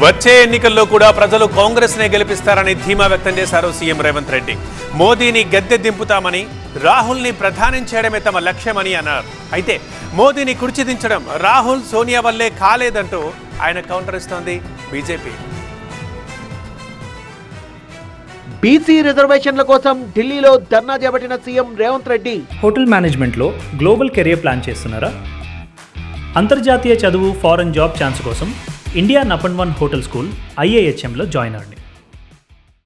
వచ్చే ఎన్నికల్లో కూడా ప్రజలు కాంగ్రెస్ నే గెలిపిస్తారని ధీమా వ్యక్తం చేశారు సీఎం రేవంత్ రెడ్డి. మోదీని గద్దె దింపుతామని, రాహుల్ ని ప్రధానం చేయడమే తమ లక్ష్యమని అన్నారు. అయితే మోదీని కుర్చీదించడం రాహుల్, సోనియా వల్లే కాలేదంటూ ఆయన కౌంటర్ ఇస్తోంది బీజేపీ. బీసీ రిజర్వేషన్ల కోసం ఢిల్లీలో ధర్నా చేపట్టిన సీఎం రేవంత్ రెడ్డి హోటల్ మేనేజ్మెంట్లో గ్లోబల్ కెరియర్ ప్లాన్ చేస్తున్నారా? అంతర్జాతీయ చదువు, ఫారెన్ జాబ్ ఛాన్స్ కోసం ఇండియా నంబర్ 1 హోటల్ స్కూల్ IIHMలో జాయిన్ అవ్వండి.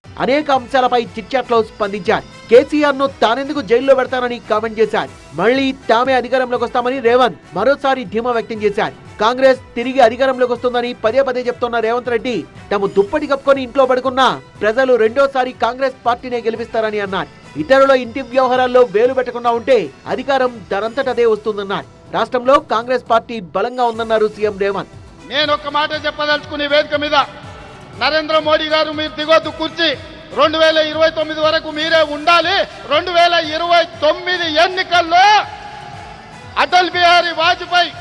అనేక అంశాలపై చిట్చాట్లో స్పందించారు. కేసీఆర్ ను తానెందుకు జైల్లో పెడతానని కామెంట్ చేశారు. మళ్లీ తామే అధికారంలోకి వస్తామని రేవంత్ మరోసారి ధీమా వ్యక్తం చేశారు. కాంగ్రెస్ తిరిగి అధికారంలోకి వస్తుందని పదే పదే చెప్తున్న రేవంత్ రెడ్డి తాము దుప్పటి కప్పుకొని ఇంట్లో పడుకున్నా ప్రజలు రెండోసారి కాంగ్రెస్ పార్టీనే గెలిపిస్తారని అన్నారు. ఇతరుల ఇంటి వ్యవహారాల్లో వేలు పెట్టకుండా ఉంటే అధికారం దానంతటదే వస్తుందన్నారు. రాష్ట్రంలో కాంగ్రెస్ పార్టీ బలంగా ఉందన్నారు సీఎం రేవంత్. నేను ఒక మాట చెప్పదలుచుకునే వేదిక మీద, నరేంద్ర మోడీ గారు మీరు దిగొద్దు కుర్చీ, 2029 వరకు మీరే ఉండాలి. 2029 ఎన్నికల్లో అటల్ బిహారీ వాజ్పేయి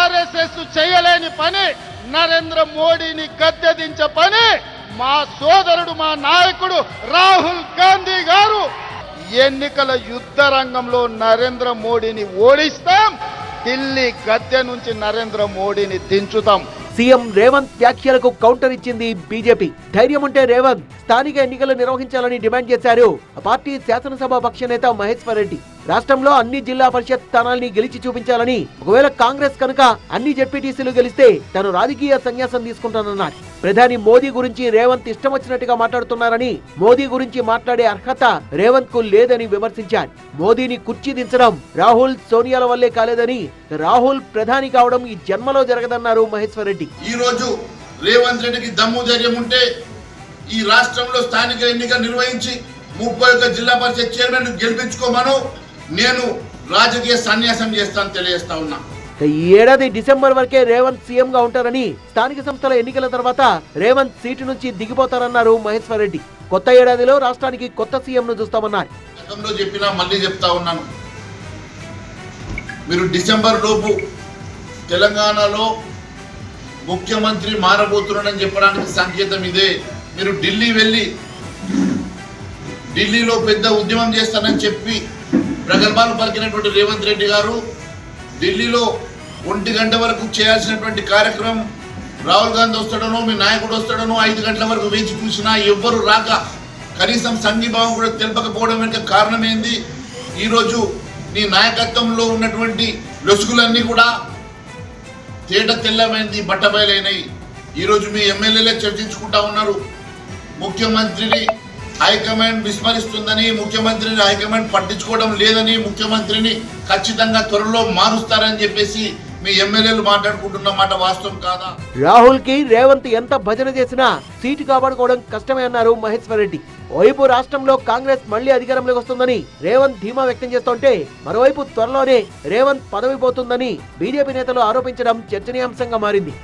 RSS చేయలేని పని, నరేంద్ర మోడీని గద్దెదించే పని మా సోదరుడు, మా నాయకుడు రాహుల్ గాంధీ గారు ఎన్నికల యుద్ధ రంగంలో నరేంద్ర మోడీని ఓడిస్తాం. ఢిల్లీ గద్దె నుంచి నరేంద్ర మోడీని దించుతాం. సీఎం రేవంత్ వ్యాఖ్యలకు కౌంటర్ ఇచ్చింది బీజేపీ. ధైర్యం ఉంటే రేవంత్ స్థానిక ఎన్నికలు నిర్వహించాలని డిమాండ్ చేశారు ఆ పార్టీ శాసనసభ పక్ష నేత మహేశ్వర్ రెడ్డి. రాష్ట్రంలో అన్ని జిల్లా పరిషత్ స్థానాల్ని గెలిచి చూపించాలని, ఒకవేళ కాంగ్రెస్ కనుక అన్ని జెడ్పీటీసీలు గెలిస్తే తాను రాజకీయ సన్యాసం తీసుకుంటానన్నారు. ప్రధాని మోదీ గురించి రేవంత్ ఇష్టం వచ్చినట్టుగా మాట్లాడుతున్నారని, మోదీ గురించి మాట్లాడే అర్హత రేవంత్ కు లేదని విమర్శించారు. మోదీని కుర్చీ దించడం రాహుల్, సోనియాల వల్లే కాలేదని, రాహుల్ ప్రధాని కావడం ఈ జన్మలో జరగదన్నారు మహేశ్వర్ రెడ్డి. ఈ రోజు రేవంత్ రెడ్డికి దమ్ము ధైర్యం ఉంటే ఈ రాష్ట్రంలో స్థానిక ఎన్నికలు నిర్వహించి 31 జిల్లా పరిషత్ చైర్మన్ గెలిపించుకోమను నేను రాజకీయ సన్యాసం చేస్తాను తెలియజేస్తా ఉన్నా. ఈ ఏడాది డిసెంబర్ వరకే రేవంత్ సీఎం గా ఉంటారని, స్థానిక సంస్థల ఎన్నికల తర్వాత రేవంత్ సీటు నుంచి దిగిపోతారన్నారు మహేశ్వర్ రెడ్డి. కొత్త ఏడాదిలో రాష్ట్రానికి కొత్త సీఎం ను చూస్తామన్నారు. గతంలో చెప్పినా మళ్ళీ చెప్తా ఉన్నాను, మీరు డిసెంబర్ లోపు తెలంగాణలో ముఖ్యమంత్రి మారబోతున్నాడని చెప్పడానికి సంకేతం ఇదే. మీరు ఢిల్లీ వెళ్ళి ఢిల్లీలో పెద్ద ఉద్యమం చేస్తానని చెప్పి ప్రగల్భాలు పలికినటువంటి రేవంత్ రెడ్డి గారు ఢిల్లీలో 1 గంట వరకు చేయాల్సినటువంటి కార్యక్రమం రాహుల్ గాంధీ వస్తాడనో, మీ నాయకుడు వస్తాడనో 5 గంటల వరకు వేచి చూసినా ఎవ్వరు రాక కనీసం సంఘీభావం కూడా తెలపకపోవడం వెనుక కారణం ఏంది? ఈరోజు నీ నాయకత్వంలో ఉన్నటువంటి లొసుగులన్నీ కూడా తేట తెల్లమైంది, బట్టబయలైనవి. ఈరోజు మీ ఎమ్మెల్యేలే చర్చించుకుంటా ఉన్నారు. ముఖ్యమంత్రిని హైకమాండ్ విస్మరిస్తుందని, ముఖ్యమంత్రిని హైకమాండ్ పట్టించుకోవడం లేదని, ముఖ్యమంత్రిని ఖచ్చితంగా త్వరలో మారుస్తారని చెప్పేసి మీ ఎమ్మెల్యేలు మాట్లాడుకుంటున్న మాట వాస్తవం కాదా? రాహుల్ కి రేవంత్ ఎంత భజన చేసినా సీటు కాపాడుకోవడం కష్టమే అన్నారు మహేశ్వర్ రెడ్డి. ఓవైపు రాష్ట్రంలో కాంగ్రెస్ మళ్లీ అధికారంలోకి వస్తుందని రేవంత్ ధీమా వ్యక్తం చేస్తుంటే, మరోవైపు త్వరలోనే రేవంత్ పదవి పోతుందని బీజేపీ నేతలు ఆరోపించడం చర్చనీయాంశంగా మారింది.